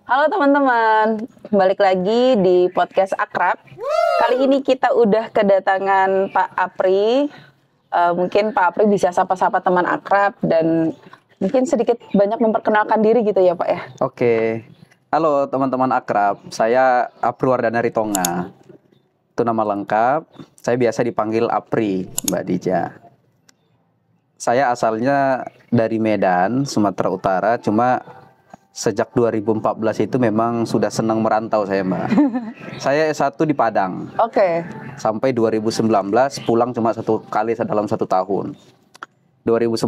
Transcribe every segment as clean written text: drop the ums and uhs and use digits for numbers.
Halo teman-teman, balik lagi di podcast Akrab. Kali ini kita udah kedatangan Pak Apri. Mungkin Pak Apri bisa sapa-sapa teman akrab dan mungkin sedikit banyak memperkenalkan diri gitu ya Pak ya. Oke, halo teman-teman akrab, saya Apri Wardana Ritonga. Itu nama lengkap, saya biasa dipanggil Apri, Mbak Dija. Saya asalnya dari Medan, Sumatera Utara, cuma sejak 2014 itu memang sudah senang merantau saya, Mbak. Saya S1 di Padang. Oke. Sampai 2019 pulang cuma satu kali dalam 1 tahun. 2019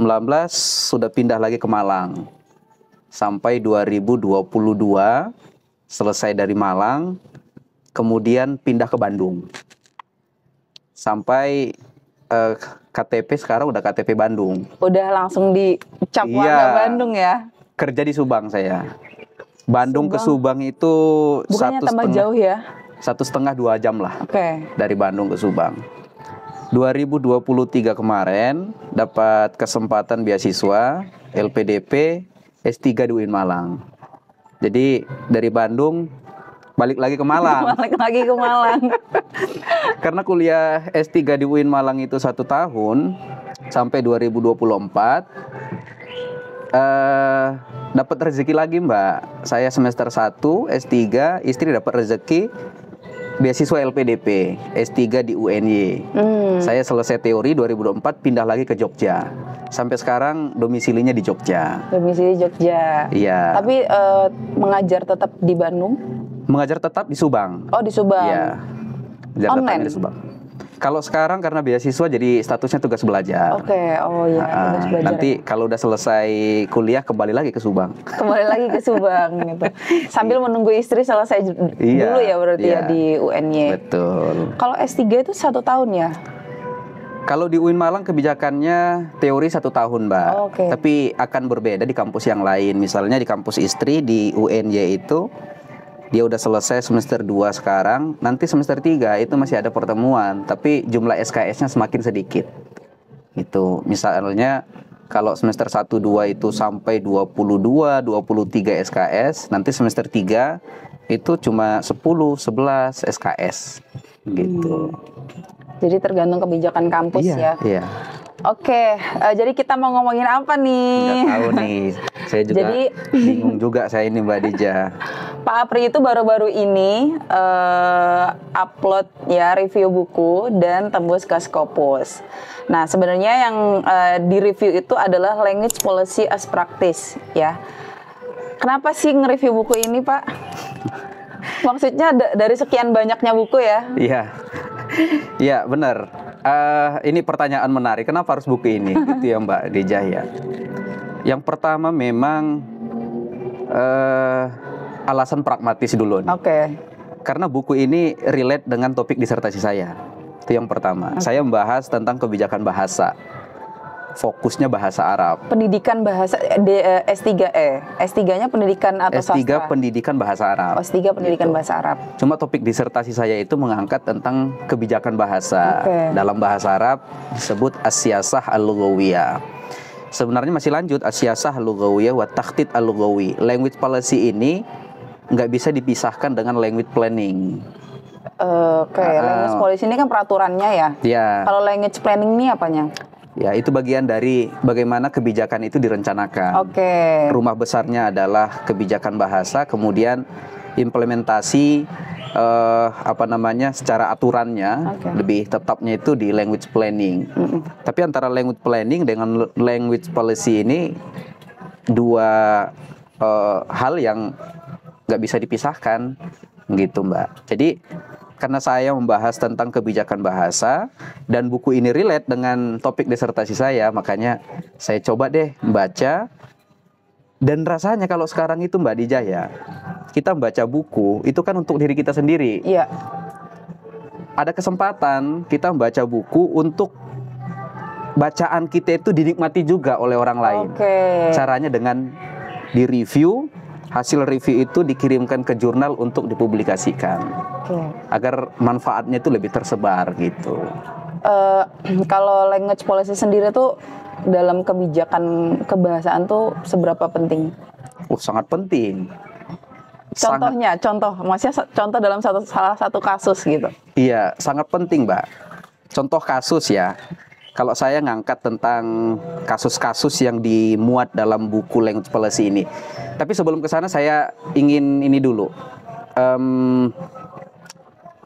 sudah pindah lagi ke Malang. Sampai 2022 selesai dari Malang, kemudian pindah ke Bandung. Sampai KTP sekarang udah KTP Bandung. Udah langsung dicap warga Bandung ya. Kerja di Subang saya. Bandung ke Subang itu bukannya tambah jauh ya? 1,5-2 jam lah. Oke. Dari Bandung ke Subang. 2023 kemarin dapat kesempatan beasiswa LPDP S3 di UIN Malang. Jadi dari Bandung balik lagi ke Malang. Balik lagi ke Malang. Karena kuliah S3 di UIN Malang itu 1 tahun sampai 2024. Dapat rezeki lagi, Mbak. Saya semester 1 S3, istri dapat rezeki beasiswa LPDP S3 di UNY. Saya selesai teori 2024, pindah lagi ke Jogja. Sampai sekarang domisilinya di Jogja. Domisili Jogja. Iya. Tapi mengajar tetap di Bandung? Mengajar tetap di Subang. Oh, di Subang. Iya. Mengajar Online tetap di Subang. Kalau sekarang karena beasiswa jadi statusnya tugas belajar. Oke, oh iya, tugas belajar. Nanti kalau udah selesai kuliah kembali lagi ke Subang. Kembali lagi ke Subang gitu. Sambil menunggu istri selesai dulu ya berarti ya di UNY. Betul. Kalau S3 itu 1 tahun ya? Kalau di UIN Malang kebijakannya teori 1 tahun, Mbak. Oke. Tapi akan berbeda di kampus yang lain. Misalnya di kampus istri di UNY itu dia udah selesai semester 2 sekarang, nanti semester 3 itu masih ada pertemuan, tapi jumlah SKS-nya semakin sedikit. Itu misalnya kalau semester 1 2 itu sampai 22, 23 SKS, nanti semester 3 itu cuma 10, 11 SKS gitu. Jadi tergantung kebijakan kampus ya. Iya. Oke, jadi kita mau ngomongin apa nih? Nggak tahu nih, saya juga bingung juga saya ini, Mbak Dija. Pak Apri itu baru-baru ini upload ya review buku dan tembus ke Scopus. Nah sebenarnya yang di review itu adalah Language Policy as Practice ya. Kenapa sih nge-review buku ini, Pak? Maksudnya dari sekian banyaknya buku ya? Iya, iya benar. Ini pertanyaan menarik. Kenapa harus buku ini? Gitu ya, Mbak Dija ya. Yang pertama memang alasan pragmatis dulu nih. Oke. Karena buku ini relate dengan topik disertasi saya. Itu yang pertama. Saya membahas tentang kebijakan bahasa. Fokusnya bahasa Arab. Pendidikan bahasa S3E. S3-nya pendidikan atau S3 sastra? pendidikan bahasa Arab. S3 pendidikan bahasa Arab. Cuma topik disertasi saya itu mengangkat tentang kebijakan bahasa. Dalam bahasa Arab disebut as-siyasah al-lughawiyah. Sebenarnya masih lanjut as-siyasah al-lughawiyah wa takhtid al-lughawi. Language policy ini nggak bisa dipisahkan dengan language planning. Language policy ini kan peraturannya ya? Ya. Kalau language planning ini apanya? Ya, itu bagian dari bagaimana kebijakan itu direncanakan. Rumah besarnya adalah kebijakan bahasa, kemudian implementasi secara aturannya lebih tetapnya itu di language planning. Tapi antara language planning dengan language policy ini dua hal yang nggak bisa dipisahkan gitu, Mbak. Jadi karena saya membahas tentang kebijakan bahasa dan buku ini relate dengan topik disertasi saya, makanya saya coba deh membaca. Dan rasanya kalau sekarang itu, Mbak Dija ya, kita membaca buku itu kan untuk diri kita sendiri. Iya. Ada kesempatan kita membaca buku untuk bacaan kita itu dinikmati juga oleh orang lain. Caranya dengan di-review. Hasil review itu dikirimkan ke jurnal untuk dipublikasikan, agar manfaatnya itu lebih tersebar gitu. Kalau language policy sendiri tuh dalam kebijakan kebahasaan tuh seberapa penting? Sangat penting. Contohnya, maksudnya contoh dalam salah satu kasus gitu. Iya, sangat penting, Mbak. Contoh kasus ya. Kalau saya ngangkat tentang kasus-kasus yang dimuat dalam buku Language Policy ini. Tapi sebelum ke sana saya ingin ini dulu.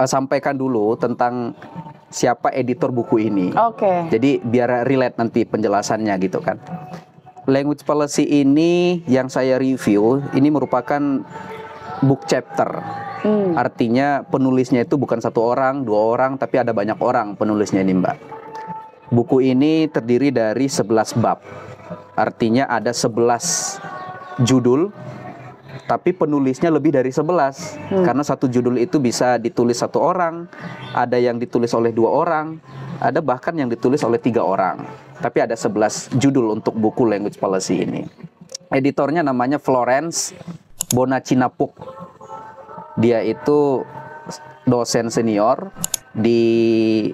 Sampaikan dulu tentang siapa editor buku ini. Oke. Jadi biar relate nanti penjelasannya gitu kan. Language Policy ini yang saya review, ini merupakan book chapter. Artinya penulisnya itu bukan 1 orang, 2 orang, tapi ada banyak orang penulisnya ini, Mbak. Buku ini terdiri dari 11 bab. Artinya ada 11 judul, tapi penulisnya lebih dari 11. Karena satu judul itu bisa ditulis 1 orang, ada yang ditulis oleh 2 orang, ada bahkan yang ditulis oleh 3 orang. Tapi ada 11 judul untuk buku Language Policy ini. Editornya namanya Florence Bonacinapuk. Dia itu dosen senior di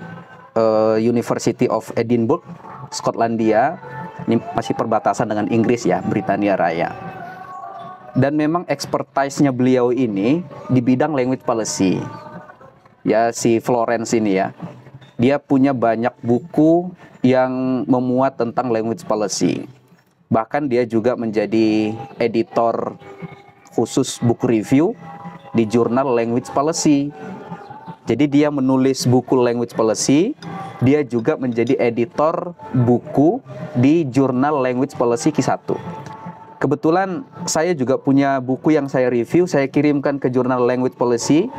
University of Edinburgh, Skotlandia. Ini masih perbatasan dengan Inggris ya, Britania Raya. Dan memang expertise-nya beliau ini di bidang language policy. Ya, si Florence ini ya. Dia punya banyak buku yang memuat tentang language policy. Bahkan dia juga menjadi editor khusus buku review di jurnal Language Policy. Jadi dia menulis buku Language Policy, dia juga menjadi editor buku di jurnal Language Policy Q1. Kebetulan saya juga punya buku yang saya review, saya kirimkan ke jurnal Language Policy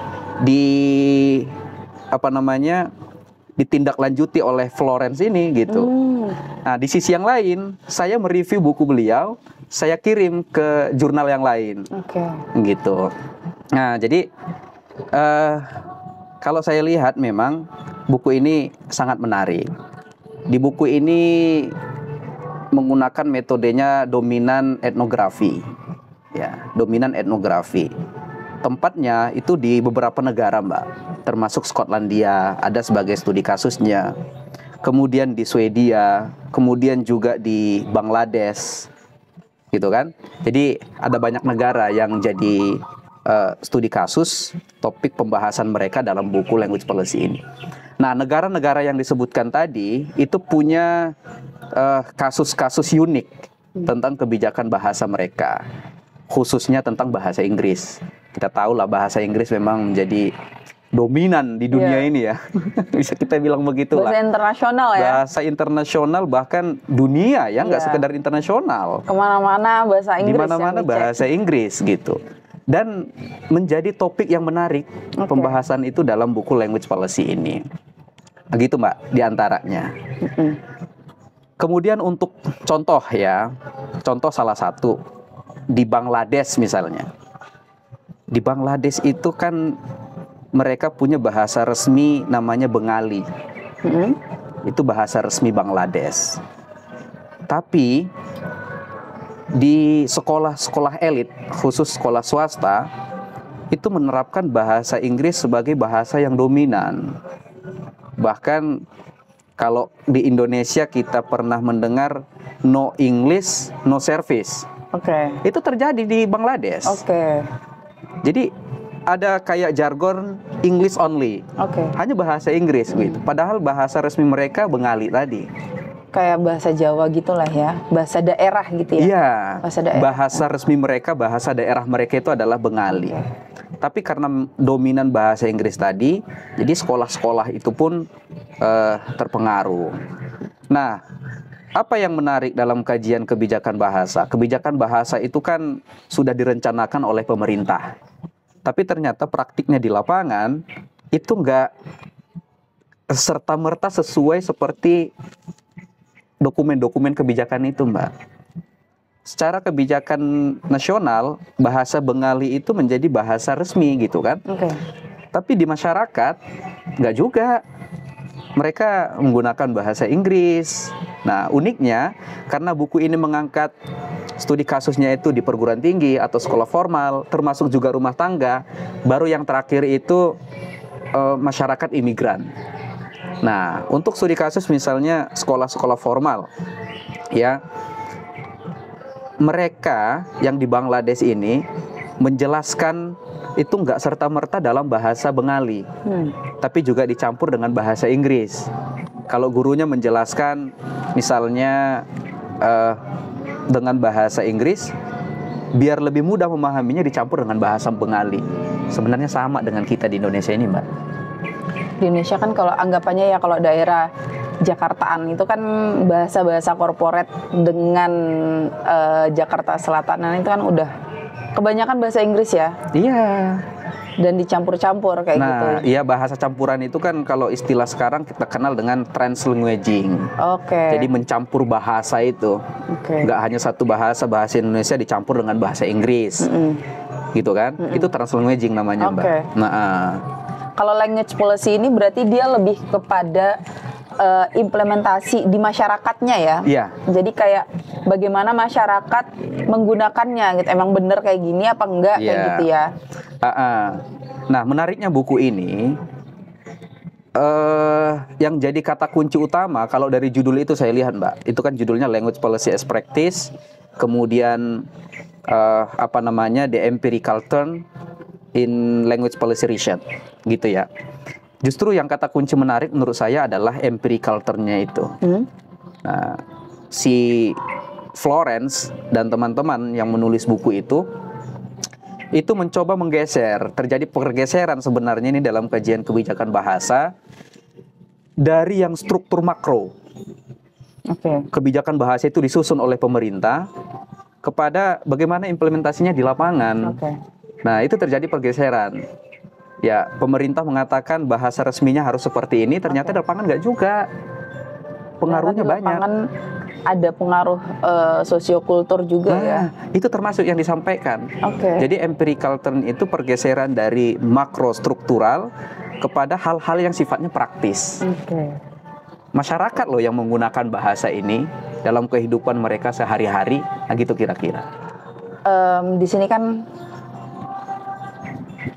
ditindaklanjuti oleh Florence ini gitu. Nah, di sisi yang lain, saya mereview buku beliau, saya kirim ke jurnal yang lain. Gitu. Nah, jadi kalau saya lihat memang buku ini sangat menarik. Di buku ini menggunakan metodenya dominan etnografi. Ya, dominan etnografi. Tempatnya itu di beberapa negara, Mbak. Termasuk Skotlandia, ada sebagai studi kasusnya. Kemudian di Swedia, kemudian juga di Bangladesh. Gitu kan? Jadi ada banyak negara yang jadi studi kasus topik pembahasan mereka dalam buku Language Policy ini. Nah, negara-negara yang disebutkan tadi itu punya kasus-kasus unik tentang kebijakan bahasa mereka, khususnya tentang bahasa Inggris. Kita tahu lah bahasa Inggris memang menjadi dominan di dunia ini ya. Bisa kita bilang begitu lah. Bahasa internasional ya. Bahasa internasional bahkan dunia ya, nggak sekedar internasional. Kemana-mana bahasa Inggris. Di mana-mana bahasa Inggris gitu. Dan menjadi topik yang menarik pembahasan itu dalam buku Language Policy ini. Begitu, Mbak, diantaranya. Kemudian untuk contoh ya, contoh salah satu di Bangladesh misalnya. Di Bangladesh itu kan mereka punya bahasa resmi namanya Bengali. Itu bahasa resmi Bangladesh. Tapi di sekolah-sekolah elit, khusus sekolah swasta, itu menerapkan bahasa Inggris sebagai bahasa yang dominan. Bahkan kalau di Indonesia kita pernah mendengar no English, no service. Itu terjadi di Bangladesh. Jadi ada kayak jargon English only. Hanya bahasa Inggris gitu. Padahal bahasa resmi mereka Bengali tadi. Kayak bahasa Jawa gitulah ya, bahasa daerah gitu ya. Iya, bahasa resmi mereka, bahasa daerah mereka itu adalah Bengali. Tapi karena dominan bahasa Inggris tadi, jadi sekolah-sekolah itu pun terpengaruh. Nah, apa yang menarik dalam kajian kebijakan bahasa? Kebijakan bahasa itu kan sudah direncanakan oleh pemerintah. Tapi ternyata praktiknya di lapangan itu nggak serta-merta sesuai seperti dokumen-dokumen kebijakan itu, Mbak. Secara kebijakan nasional, bahasa Bengali itu menjadi bahasa resmi gitu kan. Tapi di masyarakat nggak juga. Mereka menggunakan bahasa Inggris. Nah, uniknya karena buku ini mengangkat studi kasusnya itu di perguruan tinggi atau sekolah formal, termasuk juga rumah tangga. Baru yang terakhir itu masyarakat imigran. Nah, untuk studi kasus misalnya sekolah-sekolah formal, ya, mereka yang di Bangladesh ini menjelaskan itu nggak serta-merta dalam bahasa Bengali, tapi juga dicampur dengan bahasa Inggris. Kalau gurunya menjelaskan misalnya dengan bahasa Inggris, biar lebih mudah memahaminya dicampur dengan bahasa Bengali. Sebenarnya sama dengan kita di Indonesia ini, Mbak. Di Indonesia kan kalau anggapannya ya kalau daerah Jakartaan itu kan bahasa-bahasa korporat dengan Jakarta Selatanan itu kan udah kebanyakan bahasa Inggris ya. Iya. Dan dicampur-campur kayak gitu. Nah, iya, bahasa campuran itu kan kalau istilah sekarang kita kenal dengan translanguaging. Oke. Jadi mencampur bahasa itu. Nggak hanya satu bahasa Indonesia dicampur dengan bahasa Inggris. Gitu kan? Itu translanguaging namanya, Mbak. Nah, kalau language policy ini berarti dia lebih kepada implementasi di masyarakatnya ya. Iya. Jadi kayak bagaimana masyarakat menggunakannya gitu. Emang bener kayak gini apa enggak kayak gitu ya. Nah, menariknya buku ini yang jadi kata kunci utama kalau dari judul itu saya lihat, Mbak, itu kan judulnya Language Policy as Practice, kemudian the empirical turn in language policy research, gitu ya. Justru yang kata kunci menarik menurut saya adalah empirical turn-nya itu. Nah, si Florence dan teman-teman yang menulis buku itu mencoba menggeser, terjadi pergeseran sebenarnya ini dalam kajian kebijakan bahasa dari yang struktur makro. Kebijakan bahasa itu disusun oleh pemerintah kepada bagaimana implementasinya di lapangan. Nah, itu terjadi pergeseran. Ya, pemerintah mengatakan bahasa resminya harus seperti ini, ternyata di lapangan nggak juga. Pengaruhnya banyak. Ada pengaruh sosiokultur juga ya. Itu termasuk yang disampaikan. Jadi empirical turn itu pergeseran dari makro struktural kepada hal-hal yang sifatnya praktis. Masyarakat loh yang menggunakan bahasa ini dalam kehidupan mereka sehari-hari, nah gitu kira-kira. Di sini kan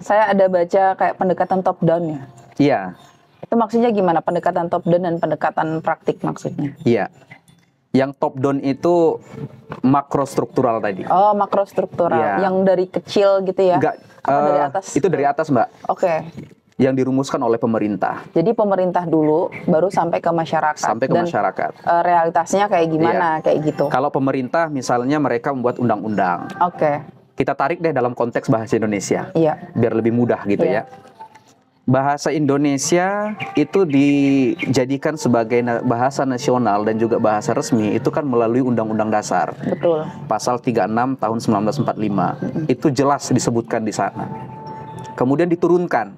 saya ada baca kayak pendekatan top down ya. Iya. Itu maksudnya gimana? Pendekatan top down dan pendekatan praktik maksudnya? Iya. Yang top down itu makro struktural tadi. Oh, makro struktural. Ya. Yang dari kecil gitu ya? Enggak. Dari atas? Itu dari atas, Mbak. Yang dirumuskan oleh pemerintah. Jadi pemerintah dulu, baru sampai ke masyarakat. Sampai ke masyarakat. Realitasnya kayak gimana? Kayak gitu. Kalau pemerintah misalnya mereka membuat undang-undang. Kita tarik deh dalam konteks bahasa Indonesia. Biar lebih mudah gitu ya. Bahasa Indonesia itu dijadikan sebagai bahasa nasional dan juga bahasa resmi itu kan melalui Undang-Undang Dasar. Betul. Pasal 36 tahun 1945. Itu jelas disebutkan di sana. Kemudian diturunkan,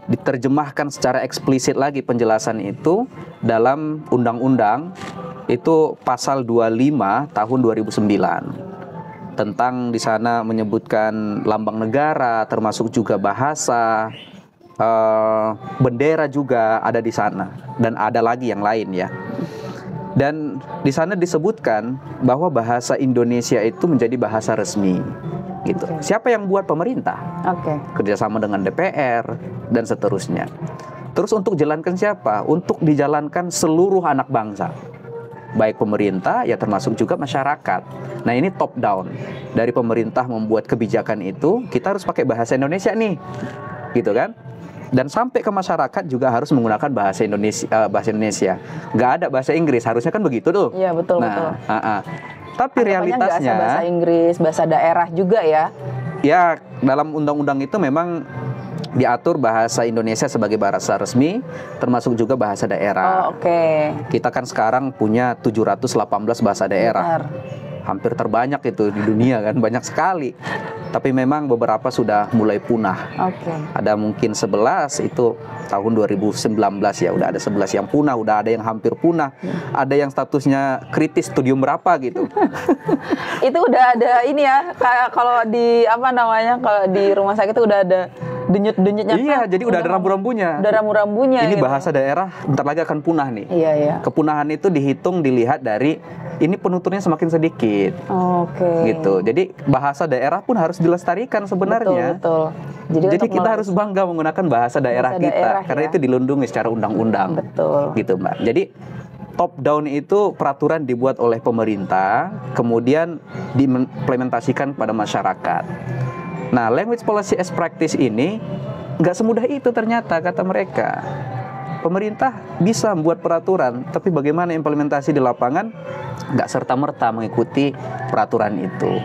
diterjemahkan secara eksplisit lagi penjelasan itu dalam Undang-Undang itu pasal 25 tahun 2009. Tentang di sana menyebutkan lambang negara, termasuk juga bahasa, bendera juga ada di sana, dan ada lagi yang lain ya. Dan di sana disebutkan bahwa bahasa Indonesia itu menjadi bahasa resmi, gitu. Siapa yang buat? Pemerintah. Kerjasama dengan DPR dan seterusnya. Terus untuk jalankan siapa? Untuk dijalankan seluruh anak bangsa. Baik pemerintah, ya termasuk juga masyarakat. Nah, ini top down. Dari pemerintah membuat kebijakan itu, kita harus pakai bahasa Indonesia nih. Gitu kan? Dan sampai ke masyarakat juga harus menggunakan bahasa Indonesia. Nggak ada bahasa Inggris, harusnya kan begitu tuh. Iya, betul. Tapi realitasnya bahasa Inggris, bahasa daerah juga ya. Ya, dalam undang-undang itu memang diatur bahasa Indonesia sebagai bahasa resmi, termasuk juga bahasa daerah. Kita kan sekarang punya 718 bahasa daerah. Hampir terbanyak itu di dunia kan, banyak sekali. Tapi memang beberapa sudah mulai punah. Ada mungkin 11 itu tahun 2019 ya, udah ada 11 yang punah, udah ada yang hampir punah. Ada yang statusnya kritis studium berapa gitu. Itu udah ada ini ya, kayak kalau di kalau di rumah sakit itu udah ada denyut-denyutnya. Iya, jadi udah ada rambu-rambunya. Udah rambu-rambunya. Ini gitu. Bahasa daerah bentar lagi akan punah nih. Kepunahan itu dihitung, dilihat dari ini penuturnya semakin sedikit. Gitu. Jadi bahasa daerah pun harus dilestarikan sebenarnya. Betul. Jadi kita harus bangga menggunakan bahasa daerah kita, karena itu dilindungi secara undang-undang. Gitu, Mbak. Jadi top down itu peraturan dibuat oleh pemerintah, kemudian diimplementasikan pada masyarakat. Nah, language policy as practice ini nggak semudah itu ternyata, kata mereka. Pemerintah bisa membuat peraturan, tapi bagaimana implementasi di lapangan nggak serta-merta mengikuti peraturan itu.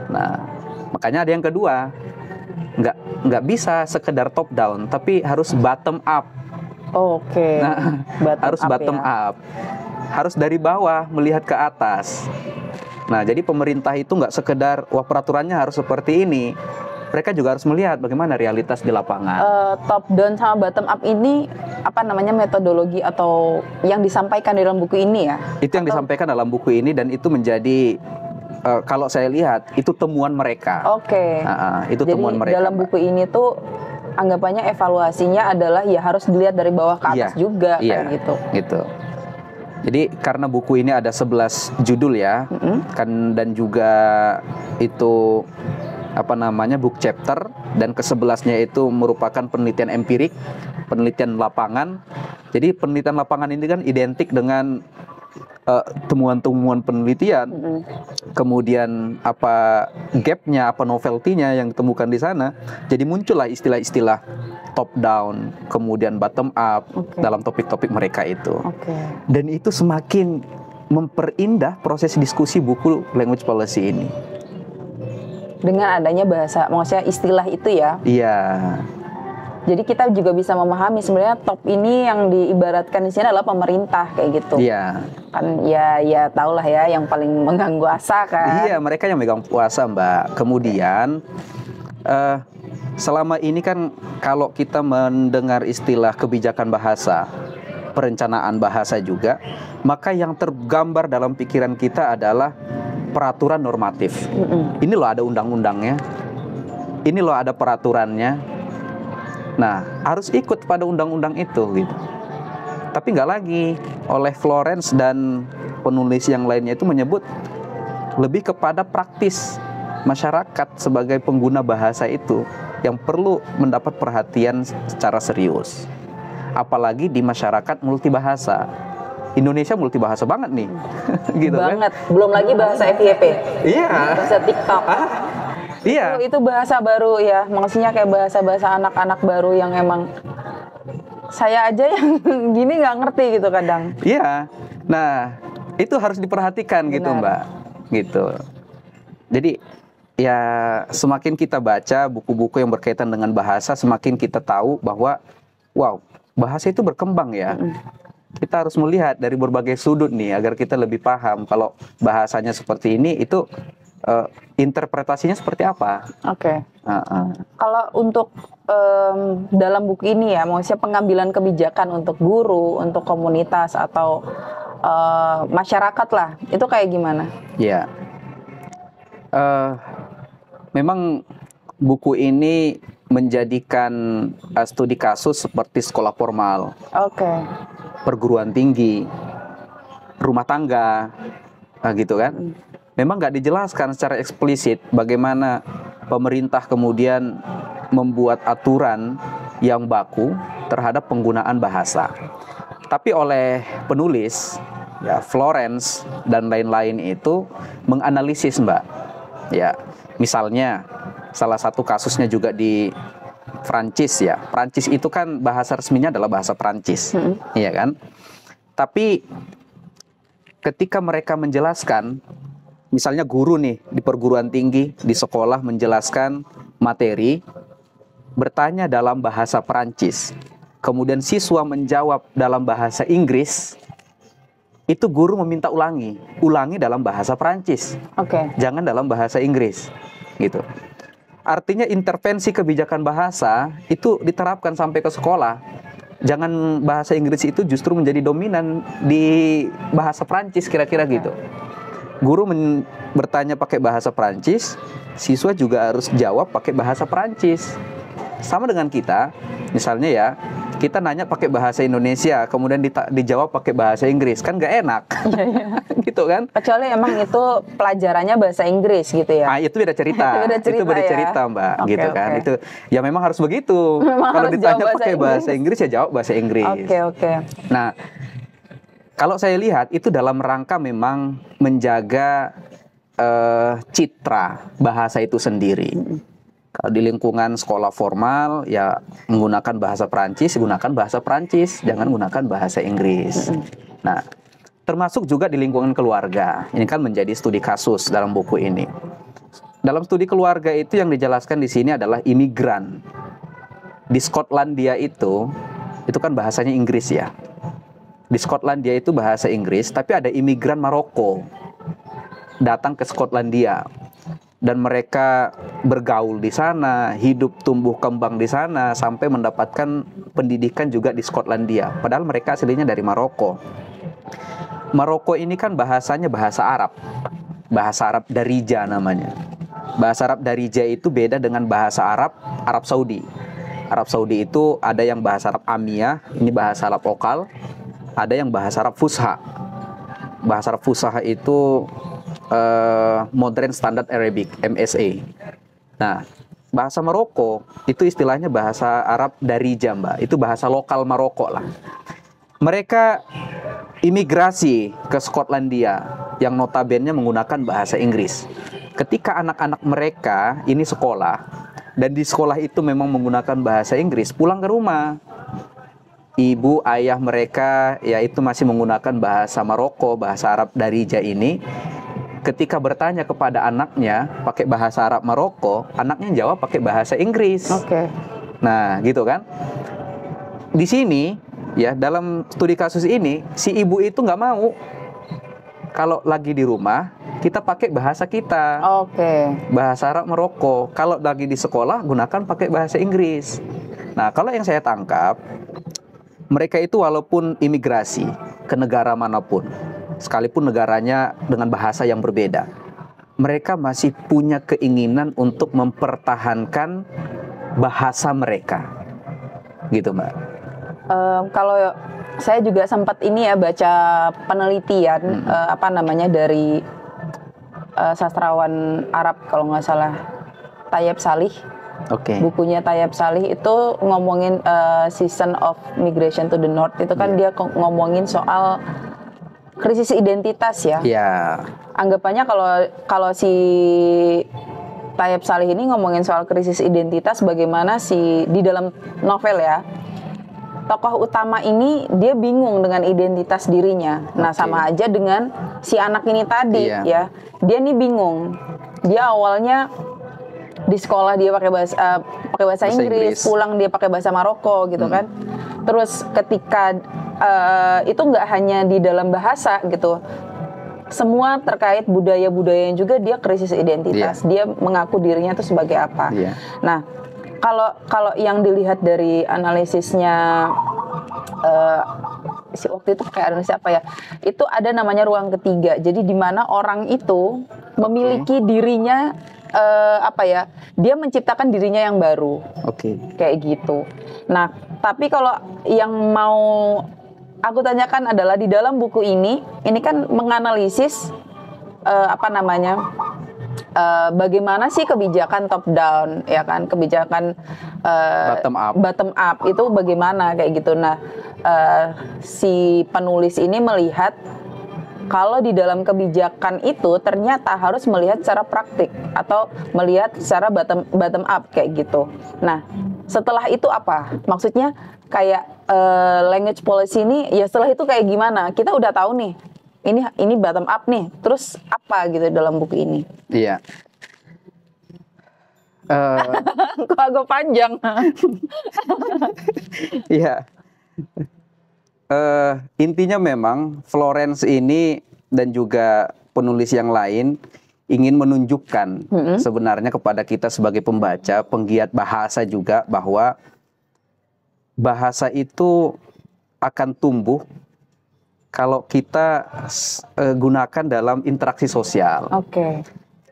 Nah, makanya ada yang kedua, nggak bisa sekedar top down, tapi harus bottom up. Oke. Nah, harus bottom up, harus dari bawah melihat ke atas. Nah, jadi pemerintah itu nggak sekedar wah peraturannya harus seperti ini. Mereka juga harus melihat bagaimana realitas di lapangan. Top down sama bottom up ini apa namanya metodologi atau yang disampaikan di dalam buku ini ya? Itu yang disampaikan dalam buku ini dan itu menjadi kalau saya lihat itu temuan mereka. Oke. Itu jadi temuan mereka. Dalam buku ini tuh anggapannya evaluasinya adalah ya harus dilihat dari bawah ke atas juga kayak gitu. Gitu. Jadi karena buku ini ada 11 judul ya, kan, dan juga itu apa namanya book chapter, dan ke-11-nya itu merupakan penelitian empirik, penelitian lapangan. Jadi penelitian lapangan ini kan identik dengan temuan-temuan penelitian, kemudian apa gapnya, apa novelty-nya yang ditemukan di sana. Jadi muncullah istilah-istilah top down, kemudian bottom up dalam topik-topik mereka itu. Dan itu semakin memperindah proses diskusi buku language policy ini. Dengan adanya bahasa, maksudnya istilah itu ya? Iya. Jadi kita juga bisa memahami sebenarnya top ini yang diibaratkan di sini adalah pemerintah kayak gitu. Iya. Kan ya tahulah ya yang paling megang kuasa kan. Iya, mereka yang megang kuasa, Mbak. Kemudian selama ini kan kalau kita mendengar istilah kebijakan bahasa, perencanaan bahasa juga, maka yang tergambar dalam pikiran kita adalah peraturan normatif. Ini loh ada undang-undangnya. Ini loh ada peraturannya. Nah, harus ikut pada undang-undang itu gitu. Tapi nggak lagi, oleh Florence dan penulis yang lainnya itu menyebut lebih kepada praktis masyarakat sebagai pengguna bahasa itu yang perlu mendapat perhatian secara serius. Apalagi di masyarakat multibahasa. Indonesia multibahasa banget nih. Gitu banget. Kan? Belum lagi bahasa FYP. Iya. Bahasa TikTok. Iya. Itu bahasa baru ya, maksudnya kayak bahasa-bahasa anak-anak baru yang emang saya aja yang gini nggak ngerti gitu kadang. Iya. Nah, itu harus diperhatikan. Benar. Gitu, Mbak. Gitu. Jadi ya semakin kita baca buku-buku yang berkaitan dengan bahasa, semakin kita tahu bahwa wow, bahasa itu berkembang ya. Kita harus melihat dari berbagai sudut nih agar kita lebih paham kalau bahasanya seperti ini itu interpretasinya seperti apa? Kalau untuk dalam buku ini ya, maksudnya pengambilan kebijakan untuk guru, untuk komunitas atau masyarakat lah, itu kayak gimana? Ya, memang buku ini menjadikan studi kasus seperti sekolah formal, perguruan tinggi, rumah tangga, gitu kan? Memang nggak dijelaskan secara eksplisit bagaimana pemerintah kemudian membuat aturan yang baku terhadap penggunaan bahasa. Tapi oleh penulis, ya Florence dan lain-lain itu menganalisis, Mbak. Ya, misalnya salah satu kasusnya juga di Prancis ya. Prancis itu kan bahasa resminya adalah bahasa Prancis, iya kan? Tapi ketika mereka menjelaskan, misalnya guru nih di perguruan tinggi, di sekolah menjelaskan materi, bertanya dalam bahasa Prancis, kemudian siswa menjawab dalam bahasa Inggris, itu guru meminta ulangi dalam bahasa Prancis, jangan dalam bahasa Inggris, gitu. Artinya intervensi kebijakan bahasa itu diterapkan sampai ke sekolah. Jangan bahasa Inggris itu justru menjadi dominan di bahasa Prancis, kira-kira gitu. Guru bertanya pakai bahasa Prancis, siswa juga harus jawab pakai bahasa Prancis. Sama dengan kita, misalnya ya, kita nanya pakai bahasa Indonesia, kemudian dijawab pakai bahasa Inggris, kan nggak enak, gitu kan? Kecuali emang itu pelajarannya bahasa Inggris gitu ya? Itu beda cerita, itu beda cerita, Mbak, gitu kan? Itu ya memang harus begitu. Kalau ditanya pakai bahasa Inggris ya jawab bahasa Inggris. Nah, kalau saya lihat itu dalam rangka memang menjaga citra bahasa itu sendiri. Kalau di lingkungan sekolah formal ya menggunakan bahasa Perancis, gunakan bahasa Perancis, jangan gunakan bahasa Inggris. Nah, termasuk juga di lingkungan keluarga. Ini kan menjadi studi kasus dalam buku ini. Dalam studi keluarga itu yang dijelaskan di sini adalah imigran. Di Skotlandia itu kan bahasanya Inggris ya. Di Skotlandia itu bahasa Inggris, tapi ada imigran Maroko datang ke Skotlandia dan mereka bergaul di sana, hidup tumbuh kembang di sana sampai mendapatkan pendidikan juga di Skotlandia. Padahal mereka aslinya dari Maroko. Maroko ini kan bahasanya bahasa Arab. Bahasa Arab Darija namanya. Bahasa Arab Darija itu beda dengan bahasa Arab Saudi. Arab Saudi itu ada yang bahasa Arab Amiyah, ini bahasa Arab lokal. Ada yang bahasa Arab Fusha. Bahasa Arab Fusha itu Modern Standard Arabic, MSA. Nah, bahasa Maroko itu istilahnya bahasa Arab Darija, Mbak. Itu bahasa lokal Maroko lah. Mereka imigrasi ke Skotlandia yang notabene menggunakan bahasa Inggris. Ketika anak-anak mereka ini sekolah, dan di sekolah itu memang menggunakan bahasa Inggris, pulang ke rumah, ibu, ayah mereka yaitu masih menggunakan bahasa Maroko, bahasa Arab Darija ini. Ketika bertanya kepada anaknya pakai bahasa Arab Maroko, anaknya jawab pakai bahasa Inggris. Oke. Nah, gitu kan. Di sini ya, dalam studi kasus ini si ibu itu nggak mau kalau lagi di rumah kita pakai bahasa kita. Oke. Bahasa Arab Maroko. Kalau lagi di sekolah gunakan pakai bahasa Inggris. Nah, kalau yang saya tangkap, mereka itu walaupun imigrasi ke negara manapun, sekalipun negaranya dengan bahasa yang berbeda, mereka masih punya keinginan untuk mempertahankan bahasa mereka. Gitu, Mbak. Kalau saya juga sempat ini ya baca penelitian dari sastrawan Arab kalau nggak salah, Tayeb Salih. Oke. Bukunya Tayeb Salih itu ngomongin Season of Migration to the North. Itu kan dia ngomongin soal krisis identitas ya. Ya. Anggapannya kalau si Tayeb Salih ini ngomongin soal krisis identitas, bagaimana di dalam novel ya, tokoh utama ini dia bingung dengan identitas dirinya. Nah, sama aja dengan si anak ini tadi ya. Dia nih bingung. Dia awalnya di sekolah dia pakai bahasa Inggris, pulang dia pakai bahasa Maroko gitu kan. Terus ketika itu nggak hanya di dalam bahasa gitu, semua terkait budaya-budayanya juga dia krisis identitas. Dia mengaku dirinya itu sebagai apa. Nah, kalau yang dilihat dari analisisnya si waktu itu kayak analisis apa ya? Itu ada namanya ruang ketiga. Jadi di mana orang itu memiliki dirinya dia menciptakan dirinya yang baru. Kayak gitu. Nah, tapi kalau yang mau aku tanyakan adalah di dalam buku ini kan menganalisis bagaimana sih kebijakan top down ya kan, kebijakan bottom up itu bagaimana kayak gitu. Nah, si penulis ini melihat kalau di dalam kebijakan itu ternyata harus melihat secara praktik atau melihat secara bottom up kayak gitu. Nah, setelah itu apa? Maksudnya kayak language policy ini ya setelah itu kayak gimana? Kita udah tahu nih. Ini bottom up nih. Terus apa gitu dalam buku ini? Iya. Kok agak panjang. Iya. Intinya memang Florence ini dan juga penulis yang lain ingin menunjukkan sebenarnya kepada kita sebagai pembaca, penggiat bahasa juga, bahwa bahasa itu akan tumbuh kalau kita gunakan dalam interaksi sosial.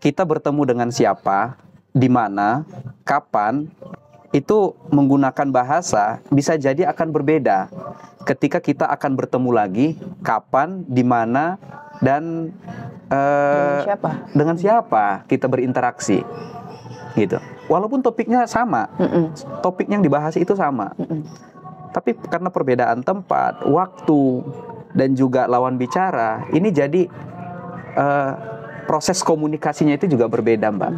Kita bertemu dengan siapa, di mana, kapan, itu menggunakan bahasa bisa jadi akan berbeda ketika kita akan bertemu lagi, kapan, di mana, dan dengan siapa kita berinteraksi, gitu. Walaupun topiknya sama, topik yang dibahas itu sama, tapi karena perbedaan tempat, waktu, dan juga lawan bicara, ini jadi proses komunikasinya itu juga berbeda, Mbak.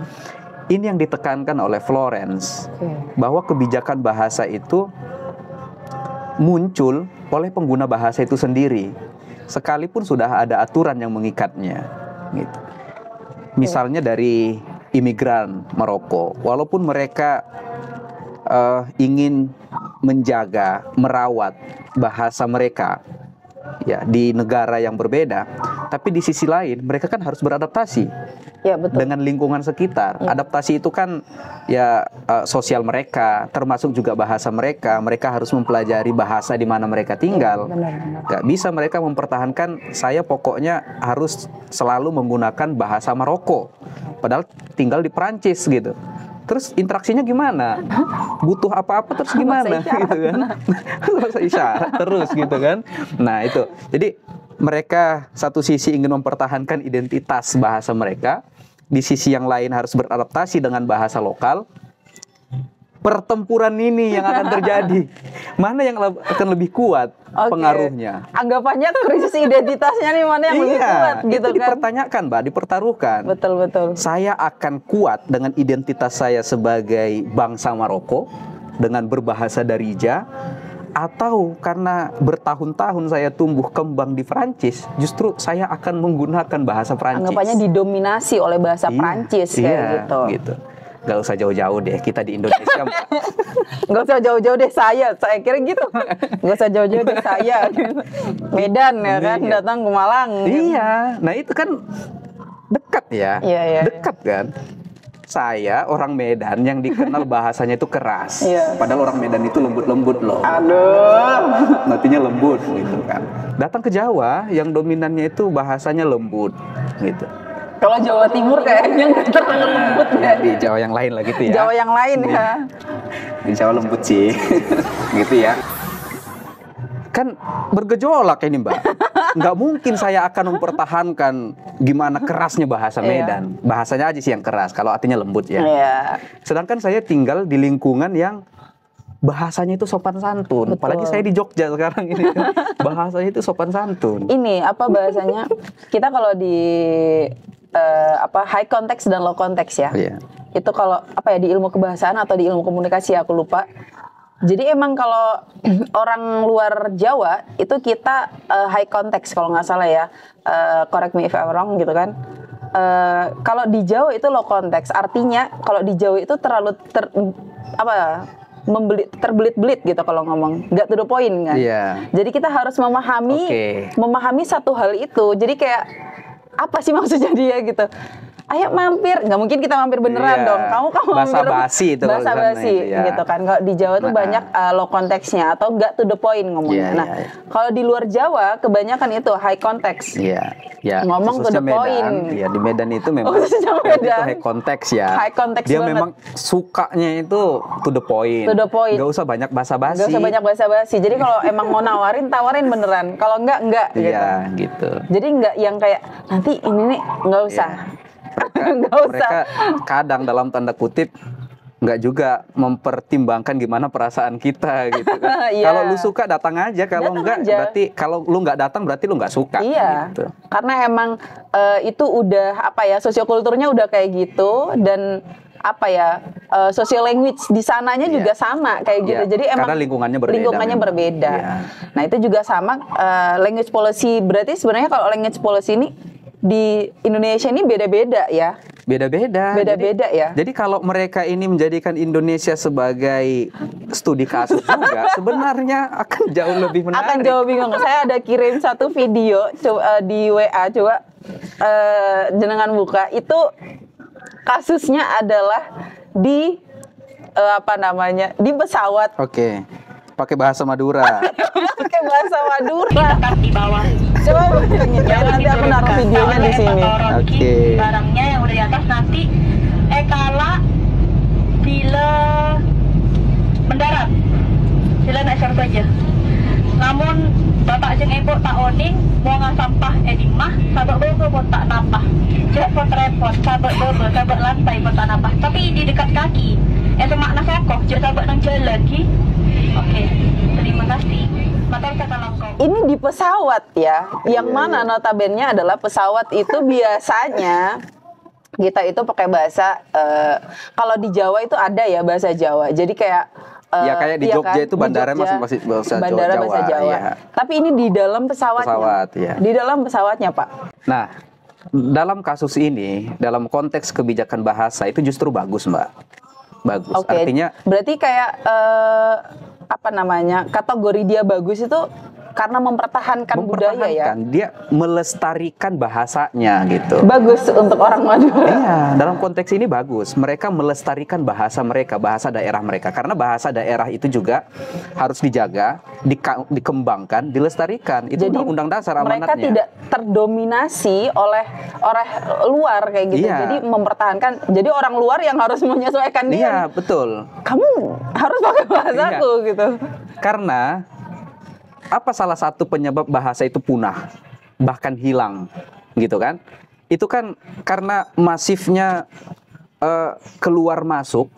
Ini yang ditekankan oleh Florence, bahwa kebijakan bahasa itu muncul oleh pengguna bahasa itu sendiri, sekalipun sudah ada aturan yang mengikatnya. Gitu. Misalnya dari imigran Maroko, walaupun mereka ingin menjaga, merawat bahasa mereka ya di negara yang berbeda, tapi di sisi lain mereka kan harus beradaptasi dengan lingkungan sekitar. Adaptasi itu kan ya sosial mereka, termasuk juga bahasa mereka. Mereka harus mempelajari bahasa di mana mereka tinggal. Gak bisa mereka mempertahankan saya pokoknya harus selalu menggunakan bahasa Maroko, padahal tinggal di Perancis gitu. Terus interaksinya gimana? Butuh apa-apa terus gimana gitu kan? Bahasa isyarat terus gitu kan. Nah, itu. Jadi mereka satu sisi ingin mempertahankan identitas bahasa mereka, di sisi yang lain harus beradaptasi dengan bahasa lokal. Pertempuran ini yang akan terjadi. Mana yang akan lebih kuat pengaruhnya? Anggapannya krisis identitasnya nih mana yang lebih kuat gitu itu dipertanyakan, Mbak, dipertaruhkan. Betul. Saya akan kuat dengan identitas saya sebagai bangsa Maroko dengan berbahasa Darija, atau karena bertahun-tahun saya tumbuh kembang di Perancis, justru saya akan menggunakan bahasa Perancis. Anggapannya didominasi oleh bahasa Perancis kayak gitu. Gak usah jauh-jauh deh, kita di Indonesia. Gak usah jauh-jauh deh saya kira gitu. Gak usah jauh-jauh deh saya. Medan ya kan, datang ke Malang. Iya, nah itu kan dekat ya, dekat kan. Saya orang Medan yang dikenal bahasanya itu keras, padahal orang Medan itu lembut-lembut loh. Aduh, nantinya lembut gitu kan. Datang ke Jawa yang dominannya itu bahasanya lembut gitu. Kalau Jawa Timur kayaknya nggak terlalu lembut ya. Di Jawa yang lain lah gitu ya. Jawa yang lain ya. Di Jawa lembut sih, gitu ya. Kan bergejolak ini, Mbak. Nggak mungkin saya akan mempertahankan gimana kerasnya bahasa Medan. Bahasanya aja sih yang keras, kalau artinya lembut ya. Sedangkan saya tinggal di lingkungan yang bahasanya itu sopan santun. Apalagi saya di Jogja sekarang ini. Bahasanya itu sopan santun. Ini apa bahasanya? Kita kalau di high context dan low context ya. Itu kalau di ilmu kebahasaan atau di ilmu komunikasi aku lupa. Jadi emang kalau orang luar Jawa itu kita high context kalau nggak salah ya. Correct me if I'm wrong gitu kan. Kalau di Jawa itu low context. Artinya kalau di Jawa itu terlalu terbelit-belit gitu kalau ngomong, nggak to the point kan. Jadi kita harus memahami satu hal itu. Jadi kayak apa sih maksudnya dia gitu? Ayo mampir, nggak mungkin kita mampir beneran dong. Kamu mampir basa-basi itu, gitu kan. Kalau di Jawa tuh banyak low konteksnya atau nggak to the point ngomongnya. Kalau di luar Jawa kebanyakan itu high context. Ngomong to the point. Di Medan itu memang itu high context ya. High context dia banget. Memang sukanya itu to the point. Nggak usah banyak basa-basi. Jadi kalau emang mau tawarin beneran. Kalau enggak gitu. Jadi enggak yang kayak nanti ini nih nggak usah. Mereka kadang dalam tanda kutip nggak juga mempertimbangkan gimana perasaan kita gitu kan. Kalau lu suka datang aja, kalau enggak berarti kalau lu nggak datang berarti lu nggak suka. Gitu. Karena emang itu udah sosiokulturnya udah kayak gitu dan social language di sananya juga sama kayak gitu. Jadi emang karena lingkungannya berbeda. Nah itu juga sama language policy. Berarti sebenarnya kalau language policy ini di Indonesia ini beda-beda ya. Beda-beda ya. Jadi kalau mereka ini menjadikan Indonesia sebagai studi kasus juga, sebenarnya akan jauh lebih menarik. Akan jauh bingung. Saya ada kirim satu video di WA, coba jenengan buka. Itu kasusnya adalah di di pesawat. Pakai bahasa Madura. Pakai bahasa Madura. Di bawah. Coba bayangin ya, nanti aku naruh videonya di sini. Barangnya yang udah di atas nanti kala bila mendarat. Sila naik syarif aja. Namun bapak jeung ibu tak oning buangan sampah di mah sabak bobo pun tak nambah. Repot-repot sabak bobo sabak lantai pun tak nambah. Tapi di dekat kaki itu makna sokoh jeung sabak nang jalan ki. Oke, terima kasih. Ini di pesawat ya, yang mana notabene adalah pesawat itu biasanya kita itu pakai bahasa kalau di Jawa itu ada ya bahasa Jawa. Jadi kayak ya kayak di Jogja kan? itu bandara Di Jogja, masih bahasa bandara Jawa. bahasa Jawa. Ya. Tapi ini di dalam pesawatnya. Pesawat, ya. Di dalam pesawatnya, Pak. Nah, dalam kasus ini, dalam konteks kebijakan bahasa itu justru bagus, Mbak. Bagus. Oke. Artinya Berarti kayak apa namanya? Kategori dia bagus itu karena mempertahankan budaya ya. dia melestarikan bahasanya gitu. Bagus untuk orang Madura. Iya, dalam konteks ini bagus. Mereka melestarikan bahasa mereka, bahasa daerah mereka. Karena bahasa daerah itu juga harus dijaga, dikembangkan, dilestarikan. Itu Jadi undang-undang dasar amanatnya. mereka tidak terdominasi oleh luar kayak gitu. Iya. Jadi mempertahankan. Jadi orang luar yang harus menyesuaikan dia. Iya, betul. Kamu harus pakai bahasaku gitu. Karena apa salah satu penyebab bahasa itu punah, bahkan hilang, gitu kan? Itu kan karena masifnya keluar masuk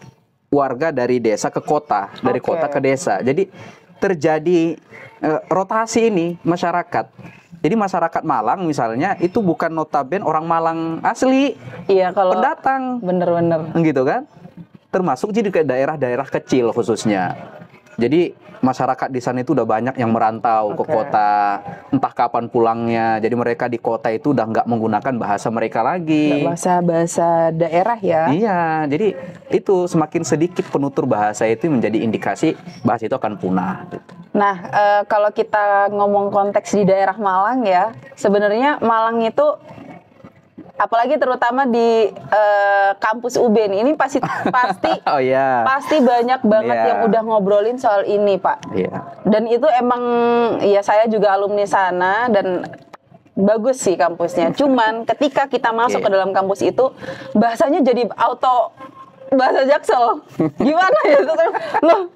warga dari desa ke kota, dari kota ke desa. Jadi terjadi rotasi ini masyarakat. Jadi masyarakat Malang misalnya itu bukan notaben orang Malang asli, Iya, kalau pendatang, bener-bener. gitu kan? Termasuk jadi ke daerah-daerah kecil khususnya. Jadi masyarakat di sana itu udah banyak yang merantau ke kota, entah kapan pulangnya. Jadi mereka di kota itu udah nggak menggunakan bahasa mereka lagi. Bahasa daerah ya. Iya, jadi itu semakin sedikit penutur bahasa itu menjadi indikasi bahasa itu akan punah. Nah, kalau kita ngomong konteks di daerah Malang ya, sebenarnya Malang itu apalagi terutama di kampus UB ini pasti Oh iya. pasti banyak banget Iya. yang udah ngobrolin soal ini, Pak. Iya. Dan itu emang ya saya juga alumni sana dan bagus sih kampusnya. Cuman ketika kita masuk ke dalam kampus itu bahasanya jadi auto bahasa Jaksel. Gimana ya? Loh,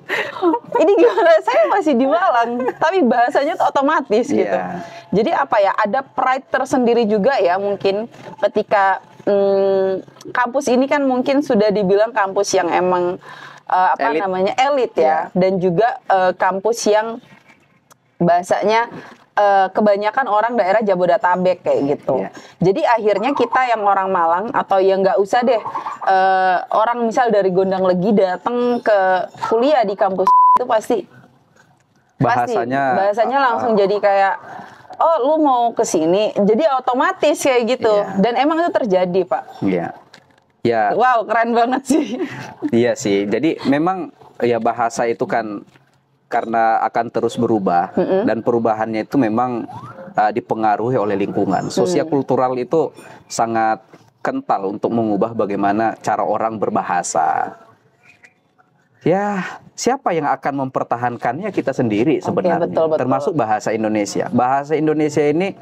ini gimana? Saya masih di Malang, tapi bahasanya otomatis gitu. Iya. Jadi apa ya? Ada pride tersendiri juga ya mungkin ketika kampus ini kan mungkin sudah dibilang kampus yang emang Elit. namanya elit ya, dan juga kampus yang bahasanya kebanyakan orang daerah Jabodetabek kayak gitu. Iya. Jadi akhirnya kita yang orang Malang atau yang nggak usah deh orang misal dari Gondang Legi datang ke kuliah di kampus itu pasti bahasanya langsung jadi kayak oh lu mau ke sini, jadi otomatis kayak gitu. Iya. Dan emang itu terjadi, Pak. Iya. Ya. Wow, keren banget sih. Iya sih. Jadi memang ya bahasa itu kan karena akan terus berubah dan perubahannya itu memang dipengaruhi oleh lingkungan. Sosial kultural itu sangat kental untuk mengubah bagaimana cara orang berbahasa. Ya, siapa yang akan mempertahankannya? Kita sendiri sebenarnya. betul. Termasuk bahasa Indonesia. Bahasa Indonesia ini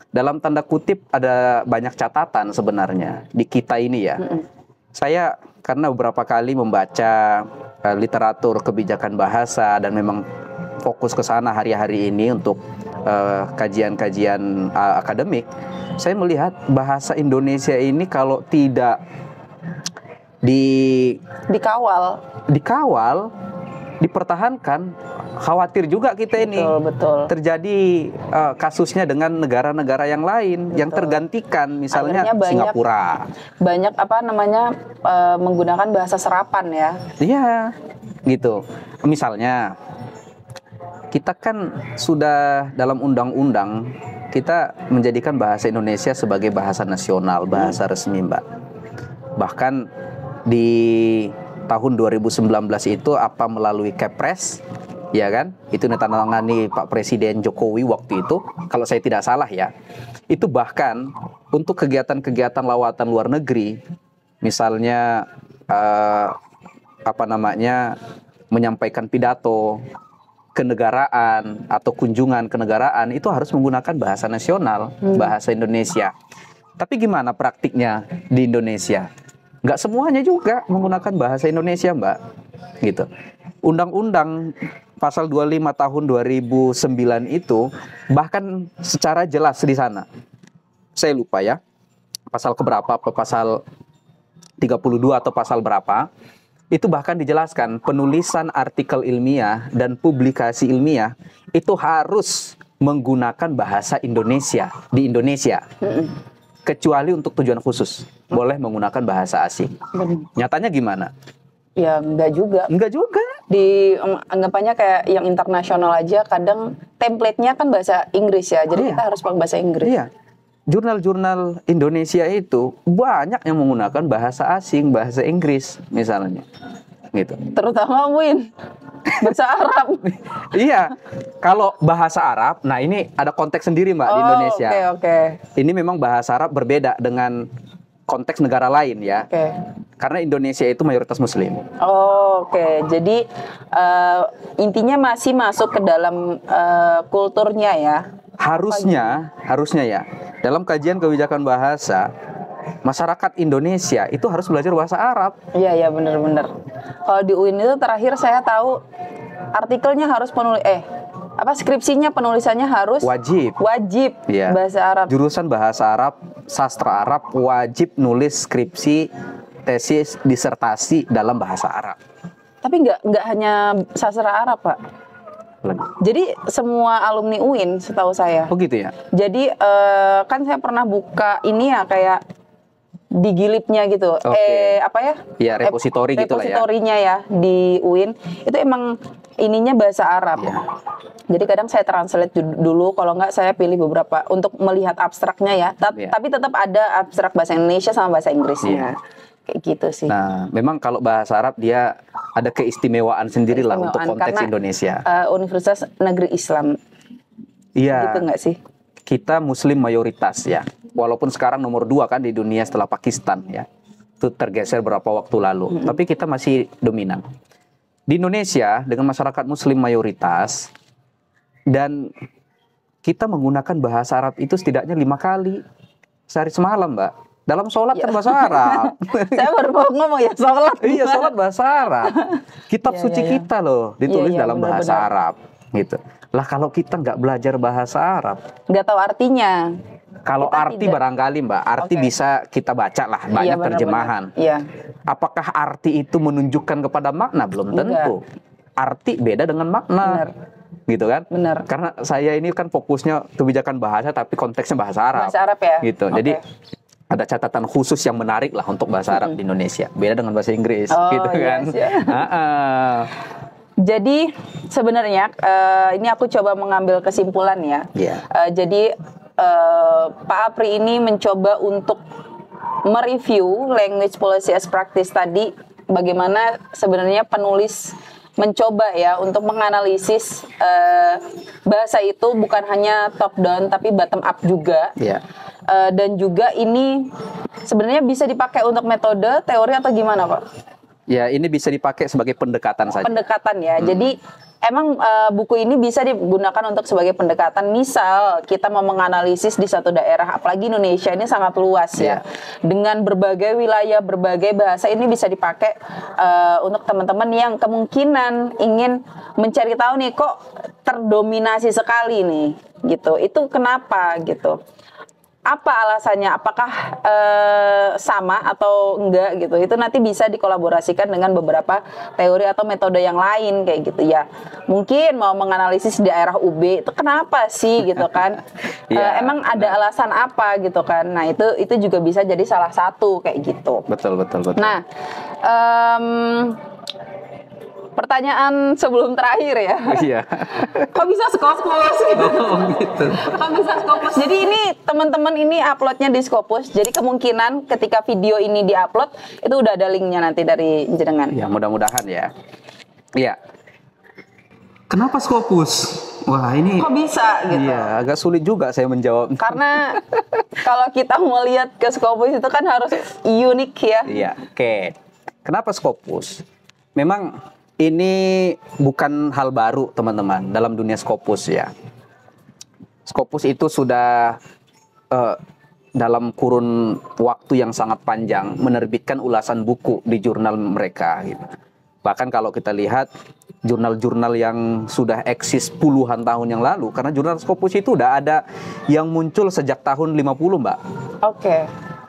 dalam tanda kutip ada banyak catatan sebenarnya di kita ini ya. Saya karena beberapa kali membaca literatur kebijakan bahasa dan memang fokus ke sana hari-hari ini untuk kajian-kajian akademik, saya melihat bahasa Indonesia ini kalau tidak dikawal, dipertahankan, khawatir juga kita ini Betul. terjadi kasusnya dengan negara-negara yang lain yang tergantikan, misalnya Akhirnya Singapura. Banyak menggunakan bahasa serapan ya. Iya, gitu. Misalnya kita kan sudah dalam undang-undang kita menjadikan bahasa Indonesia sebagai bahasa nasional, bahasa resmi, Mbak. Bahkan di tahun 2019 itu melalui Kepres, ya kan? Itu ditandatangani Pak Presiden Jokowi waktu itu, kalau saya tidak salah ya. Itu bahkan untuk kegiatan-kegiatan lawatan luar negeri, misalnya menyampaikan pidato kenegaraan atau kunjungan kenegaraan itu harus menggunakan bahasa nasional, bahasa Indonesia. Tapi gimana praktiknya di Indonesia? Nggak semuanya juga menggunakan bahasa Indonesia, Mbak. Gitu. Undang-undang pasal 25 tahun 2009 itu bahkan secara jelas di sana. Saya lupa ya. Pasal keberapa, pasal 32 atau pasal berapa. Itu bahkan dijelaskan penulisan artikel ilmiah dan publikasi ilmiah itu harus menggunakan bahasa Indonesia di Indonesia. kecuali untuk tujuan khusus boleh menggunakan bahasa asing. Nyatanya gimana? Ya enggak juga. Enggak juga. Di anggapannya kayak yang internasional aja kadang template-nya kan bahasa Inggris ya. Jadi kita harus pakai bahasa Inggris. Iya. Jurnal-jurnal Indonesia itu banyak yang menggunakan bahasa asing, bahasa Inggris misalnya. Gitu. Terutama Win bahasa Arab. Iya. Kalau bahasa Arab, nah ini ada konteks sendiri Mbak di Indonesia. Oke. Ini memang bahasa Arab berbeda dengan konteks negara lain ya. Oke. Karena Indonesia itu mayoritas Muslim. Oke. Jadi intinya masih masuk ke dalam kulturnya ya. Harusnya ya. Dalam kajian kebijakan bahasa, masyarakat Indonesia itu harus belajar bahasa Arab. Iya benar-benar. Kalau di UIN itu terakhir saya tahu artikelnya harus skripsinya penulisannya harus wajib ya. Bahasa Arab. Jurusan bahasa Arab, sastra Arab wajib nulis skripsi, tesis, disertasi dalam bahasa Arab. Tapi nggak hanya sastra Arab Pak. Jadi semua alumni UIN setahu saya. Oh gitu ya. Jadi kan saya pernah buka ini ya kayak di Gilipnya gitu. Apa ya? Iya, repositori gitu lah ya. Repositorinya ya di UIN itu emang ininya bahasa Arab. Ya. Jadi kadang saya translate dulu, kalau nggak saya pilih beberapa untuk melihat abstraknya ya. Tapi tetap ada abstrak bahasa Indonesia sama bahasa Inggrisnya. Kayak gitu sih. Nah, memang kalau bahasa Arab dia ada keistimewaan sendiri lah untuk konteks karena, Indonesia. Universitas Negeri Islam. Iya. Gitu nggak sih? Kita Muslim mayoritas ya. Walaupun sekarang nomor 2 kan di dunia setelah Pakistan ya. Itu tergeser beberapa waktu lalu. Tapi kita masih dominan. Di Indonesia dengan masyarakat Muslim mayoritas dan kita menggunakan bahasa Arab itu setidaknya 5 kali sehari semalam, Mbak. Dalam sholat kan bahasa Arab. Saya baru mau ngomong ya sholat. Iya, sholat bahasa Arab. Kitab suci kita loh ditulis dalam bahasa Arab gitu. Lah kalau kita nggak belajar bahasa Arab, nggak tahu artinya. Kalau arti barangkali Mbak, arti bisa kita baca lah, banyak terjemahan. Iya. Apakah arti itu menunjukkan kepada makna? Belum tentu. Arti beda dengan makna. Gitu kan? Benar. Karena saya ini kan fokusnya kebijakan bahasa tapi konteksnya bahasa Arab. Bahasa Arab ya. Gitu. Jadi ada catatan khusus yang menarik lah untuk bahasa Arab di Indonesia. Beda dengan bahasa Inggris gitu kan. Jadi sebenarnya ini aku coba mengambil kesimpulan ya. Jadi Pak Apri ini mencoba untuk mereview language policy as practice tadi, bagaimana sebenarnya penulis mencoba ya untuk menganalisis bahasa itu bukan hanya top down tapi bottom up juga. Dan juga ini sebenarnya bisa dipakai untuk metode, teori atau gimana Pak? Ya, ini bisa dipakai sebagai pendekatan saja. Pendekatan ya. Jadi emang buku ini bisa digunakan untuk sebagai pendekatan. Misal kita mau menganalisis di satu daerah, apalagi Indonesia ini sangat luas ya. Dengan berbagai wilayah, berbagai bahasa, ini bisa dipakai untuk teman-teman yang kemungkinan ingin mencari tahu nih kok terdominasi sekali nih gitu. Itu kenapa gitu. Apa alasannya? Apakah sama atau enggak gitu? Itu nanti bisa dikolaborasikan dengan beberapa teori atau metode yang lain kayak gitu ya. Mungkin mau menganalisis di daerah UB itu kenapa sih gitu kan? Emang ada alasan apa gitu kan? Nah itu juga bisa jadi salah satu kayak gitu. Betul. Nah, pertanyaan sebelum terakhir ya. Iya. Kok bisa Scopus gitu? Gitu. Kok bisa Scopus? Jadi ini teman-teman ini uploadnya di Scopus. Jadi kemungkinan ketika video ini diupload itu udah ada linknya nanti dari jenengan. Ya mudah-mudahan ya. Iya. Kenapa Scopus? Wah ini. Kok bisa gitu? Iya, agak sulit juga saya menjawab. Karena kalau kita mau lihat ke Scopus itu kan harus unik ya. Iya. Oke. Kenapa Scopus? Memang ini bukan hal baru teman-teman dalam dunia Scopus ya. Scopus itu sudah dalam kurun waktu yang sangat panjang menerbitkan ulasan buku di jurnal mereka gitu. Bahkan kalau kita lihat jurnal-jurnal yang sudah eksis puluhan tahun yang lalu, karena jurnal Scopus itu udah ada yang muncul sejak tahun 50 Mbak. Oke.